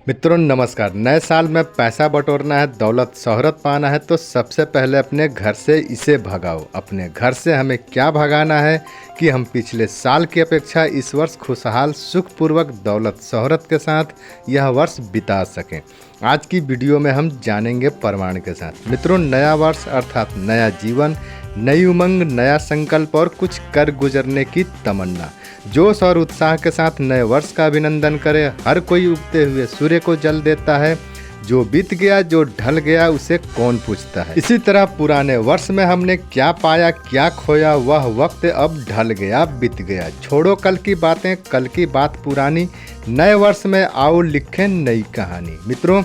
मित्रों नमस्कार। नए साल में पैसा बटोरना है, दौलत शोहरत पाना है तो सबसे पहले अपने घर से इसे भगाओ। अपने घर से हमें क्या भगाना है कि हम पिछले साल की अपेक्षा इस वर्ष खुशहाल सुखपूर्वक दौलत शोहरत के साथ यह वर्ष बिता सकें। आज की वीडियो में हम जानेंगे प्रमाण के साथ। मित्रों, नया वर्ष अर्थात नया जीवन, नई उमंग, नया संकल्प और कुछ कर गुजरने की तमन्ना। जोश और उत्साह के साथ नए वर्ष का अभिनंदन करें। हर कोई उगते हुए सूर्य को जल देता है। जो बीत गया, जो ढल गया, उसे कौन पूछता है। इसी तरह पुराने वर्ष में हमने क्या पाया, क्या खोया, वह वक्त अब ढल गया, बीत गया। छोड़ो कल की बातें, कल की बात पुरानी। नए वर्ष में आओ लिखें नई कहानी। मित्रों,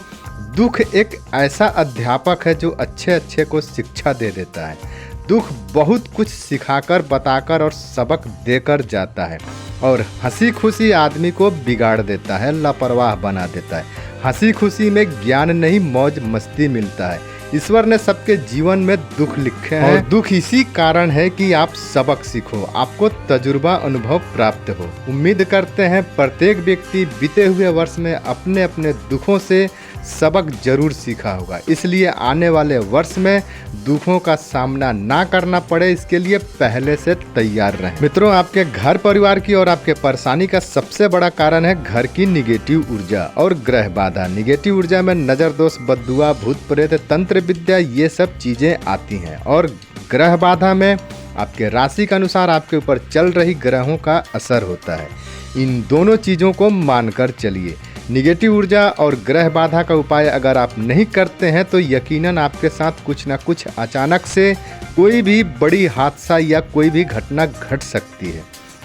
दुख एक ऐसा अध्यापक है जो अच्छे को शिक्षा दे देता है। दुख बहुत कुछ सिखाकर, बताकर और सबक देकर जाता है। और हंसी खुशी आदमी को बिगाड़ देता है, लापरवाह बना देता है। हंसी खुशी में ज्ञान नहीं, मौज मस्ती मिलता है। ईश्वर ने सबके जीवन में दुख लिखे हैं और दुख इसी कारण है कि आप सबक सीखो, आपको तजुर्बा अनुभव प्राप्त हो। उम्मीद करते हैं प्रत्येक व्यक्ति बीते हुए वर्ष में अपने अपने दुखों से सबक जरूर सीखा होगा। इसलिए आने वाले वर्ष में दुखों का सामना ना करना पड़े, इसके लिए पहले से तैयार रहें। मित्रों, आपके घर परिवार की और आपके परेशानी का सबसे बड़ा कारण है घर की निगेटिव ऊर्जा और ग्रह बाधा। निगेटिव ऊर्जा में नजर दोष, बद्दुआ, भूत प्रेत, तंत्र विद्या, ये सब चीजें आती हैं। और ग्रह बाधा में आपके राशि के अनुसार आपके ऊपर चल रही ग्रहों का असर होता है। इन दोनों चीजों को मानकर चलिए। निगेटिव ऊर्जा और ग्रह बाधा का उपाय अगर आप नहीं करते हैं तो यकीनन आपके साथ कुछ ना कुछ अचानक से कोई भी बड़ी हादसा या कोई भी घटना घट सकती है।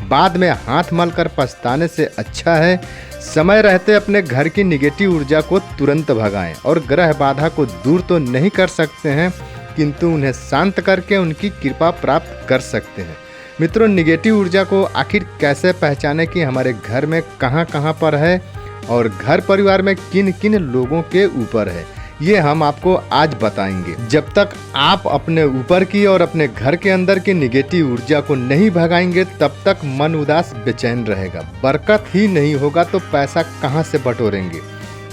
बाद में हाथ मलकर पछताने से अच्छा है समय रहते अपने घर की निगेटिव ऊर्जा को तुरंत भगाएं। और ग्रह बाधा को दूर तो नहीं कर सकते हैं, किंतु उन्हें शांत करके उनकी कृपा प्राप्त कर सकते हैं। मित्रों, निगेटिव ऊर्जा को आखिर कैसे पहचाने कि हमारे घर में कहाँ पर है और घर परिवार में किन किन लोगों के ऊपर है, ये हम आपको आज बताएंगे। जब तक आप अपने ऊपर की और अपने घर के अंदर की निगेटिव ऊर्जा को नहीं भगाएंगे तब तक मन उदास बेचैन रहेगा। बरकत ही नहीं होगा तो पैसा कहाँ से बटोरेंगे।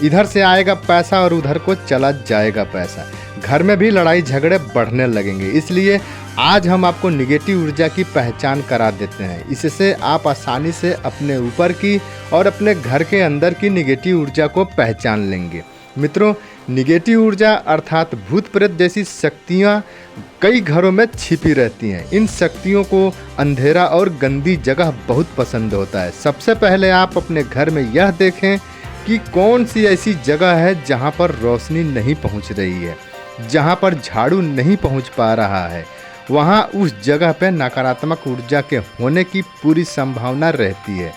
इधर से आएगा पैसा और उधर को चला जाएगा पैसा। घर में भी लड़ाई झगड़े बढ़ने लगेंगे। इसलिए आज हम आपको निगेटिव ऊर्जा की पहचान करा देते हैं। इससे आप आसानी से अपने ऊपर की और अपने घर के अंदर की निगेटिव ऊर्जा को पहचान लेंगे। मित्रों, निगेटिव ऊर्जा अर्थात भूत प्रेत जैसी शक्तियाँ कई घरों में छिपी रहती हैं। इन शक्तियों को अंधेरा और गंदी जगह बहुत पसंद होता है। सबसे पहले आप अपने घर में यह देखें कि कौन सी ऐसी जगह है जहाँ पर रोशनी नहीं पहुँच रही है, जहाँ पर झाड़ू नहीं पहुँच पा रहा है। वहाँ उस जगह पर नकारात्मक ऊर्जा के होने की पूरी संभावना रहती है।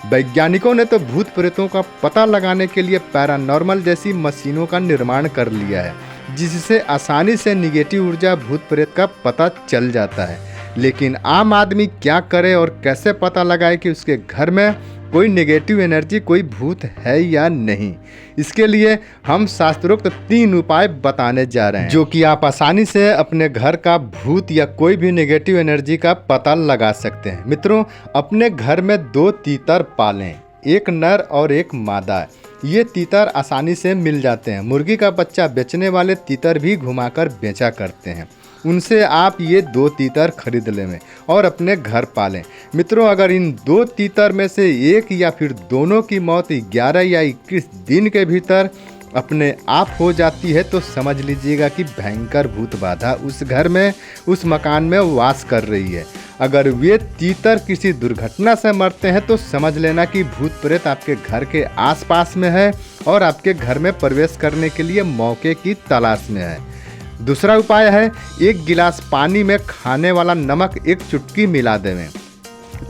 वैज्ञानिकों ने तो भूत प्रेतों का पता लगाने के लिए पैरानॉर्मल जैसी मशीनों का निर्माण कर लिया है, जिससे आसानी से निगेटिव ऊर्जा, भूत प्रेत का पता चल जाता है। लेकिन आम आदमी क्या करे और कैसे पता लगाए कि उसके घर में कोई नेगेटिव एनर्जी, कोई भूत है या नहीं। इसके लिए हम शास्त्रोक्त 3 उपाय बताने जा रहे हैं, जो कि आप आसानी से अपने घर का भूत या कोई भी नेगेटिव एनर्जी का पता लगा सकते हैं। मित्रों, अपने घर में 2 तीतर पालें, एक नर और एक मादा। ये तीतर आसानी से मिल जाते हैं। मुर्गी का बच्चा बेचने वाले तीतर भी घुमाकर बेचा करते हैं। उनसे आप ये 2 तीतर खरीद लें और अपने घर पालें। मित्रों, अगर इन 2 तीतर में से एक या फिर दोनों की मौत 11 या 21 दिन के भीतर अपने आप हो जाती है तो समझ लीजिएगा कि भयंकर भूत बाधा उस घर में, उस मकान में वास कर रही है। अगर वे तीतर किसी दुर्घटना से मरते हैं तो समझ लेना कि भूत प्रेत आपके घर के आसपास में है और आपके घर में प्रवेश करने के लिए मौके की तलाश में है। दूसरा उपाय है, 1 गिलास पानी में खाने वाला नमक 1 चुटकी मिला देवें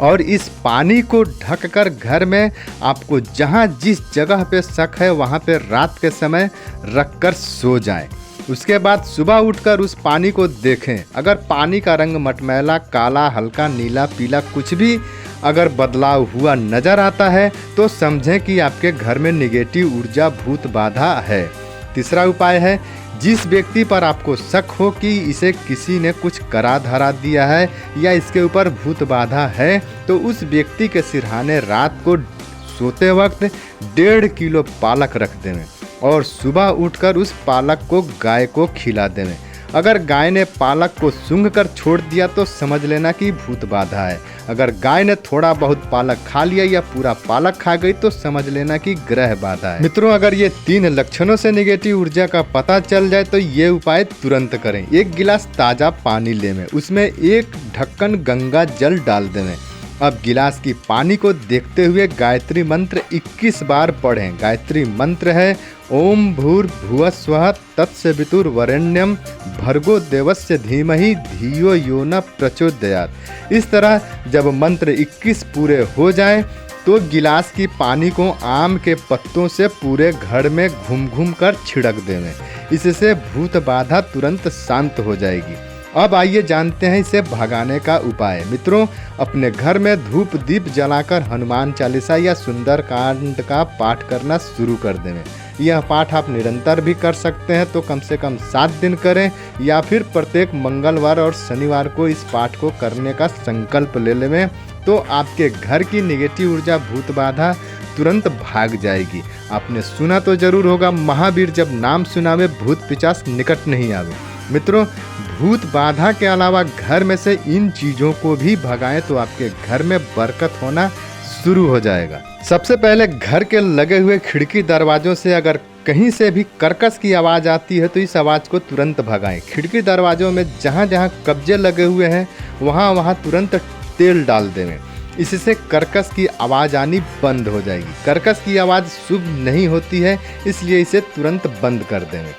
और इस पानी को ढककर घर में आपको जहां जिस जगह पे शक है वहां पे रात के समय रखकर सो जाएं। उसके बाद सुबह उठकर उस पानी को देखें। अगर पानी का रंग मटमैला, काला, हल्का नीला, पीला कुछ भी अगर बदलाव हुआ नज़र आता है तो समझें कि आपके घर में निगेटिव ऊर्जा, भूत बाधा है। तीसरा उपाय है, जिस व्यक्ति पर आपको शक हो कि इसे किसी ने कुछ करा धरा दिया है या इसके ऊपर भूत बाधा है तो उस व्यक्ति के सिरहाने रात को सोते वक्त 1.5 किलो पालक रख देवें और सुबह उठकर उस पालक को गाय को खिला देवें। अगर गाय ने पालक को सूंघ कर छोड़ दिया तो समझ लेना कि भूत बाधा है। अगर गाय ने थोड़ा बहुत पालक खा लिया या पूरा पालक खा गई तो समझ लेना कि ग्रह बाधा है। मित्रों, अगर ये 3 लक्षणों से नेगेटिव ऊर्जा का पता चल जाए तो ये उपाय तुरंत करें। 1 गिलास ताज़ा पानी लेवें, उसमें 1 ढक्कन गंगा जल डाल देवें। अब गिलास की पानी को देखते हुए गायत्री मंत्र 21 बार पढ़ें। गायत्री मंत्र है ओम भूर्भुवः स्वः तत्सवितुर्वरेण्यं भर्गो देवस्य धीमहि धियो यो न प्रचोदयात्। इस तरह जब मंत्र 21 पूरे हो जाएं तो गिलास की पानी को आम के पत्तों से पूरे घर में घूम घूम कर छिड़क देवें। इससे भूत बाधा तुरंत शांत हो जाएगी। अब आइए जानते हैं इसे भगाने का उपाय। मित्रों, अपने घर में धूप दीप जलाकर हनुमान चालीसा या सुंदरकांड का पाठ करना शुरू कर दें। यह पाठ आप निरंतर भी कर सकते हैं, तो कम से कम 7 दिन करें या फिर प्रत्येक मंगलवार और शनिवार को इस पाठ को करने का संकल्प ले लें, तो आपके घर की नेगेटिव ऊर्जा भूत बाधा तुरंत भाग जाएगी। आपने सुना तो जरूर होगा, महावीर जब नाम सुनावे भूत पिशाच निकट नहीं आवे। मित्रों, भूत बाधा के अलावा घर में से इन चीज़ों को भी भगाएं तो आपके घर में बरकत होना शुरू हो जाएगा। सबसे पहले घर के लगे हुए खिड़की दरवाजों से अगर कहीं से भी कर्कश की आवाज़ आती है तो इस आवाज़ को तुरंत भगाएं। खिड़की दरवाजों में जहाँ जहाँ कब्जे लगे हुए हैं वहाँ वहाँ तुरंत तेल डाल देवें। इससे कर्कश की आवाज़ आनी बंद हो जाएगी। कर्कश की आवाज़ शुभ नहीं होती है, इसलिए इसे तुरंत बंद कर देवें।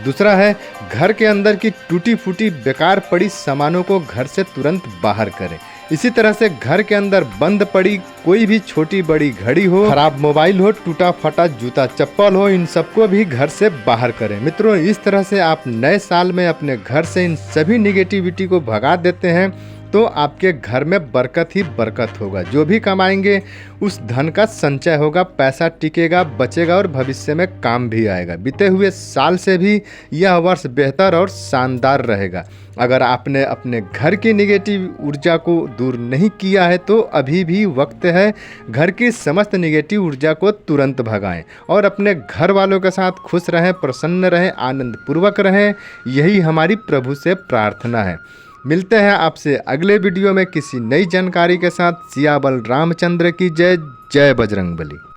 दूसरा है, घर के अंदर की टूटी फूटी बेकार पड़ी सामानों को घर से तुरंत बाहर करें। इसी तरह से घर के अंदर बंद पड़ी कोई भी छोटी बड़ी घड़ी हो, खराब मोबाइल हो, टूटा फटा जूता चप्पल हो, इन सबको भी घर से बाहर करें। मित्रों, इस तरह से आप नए साल में अपने घर से इन सभी निगेटिविटी को भगा देते हैं तो आपके घर में बरकत ही बरकत होगा। जो भी कमाएंगे उस धन का संचय होगा, पैसा टिकेगा, बचेगा और भविष्य में काम भी आएगा। बीते हुए साल से भी यह वर्ष बेहतर और शानदार रहेगा। अगर आपने अपने घर की नेगेटिव ऊर्जा को दूर नहीं किया है तो अभी भी वक्त है। घर की समस्त नेगेटिव ऊर्जा को तुरंत भगाएं और अपने घर वालों के साथ खुश रहें, प्रसन्न रहें, आनंद पूर्वक रहें। यही हमारी प्रभु से प्रार्थना है। मिलते हैं आपसे अगले वीडियो में किसी नई जानकारी के साथ। सियाबल रामचंद्र की जय। जय बजरंगबली।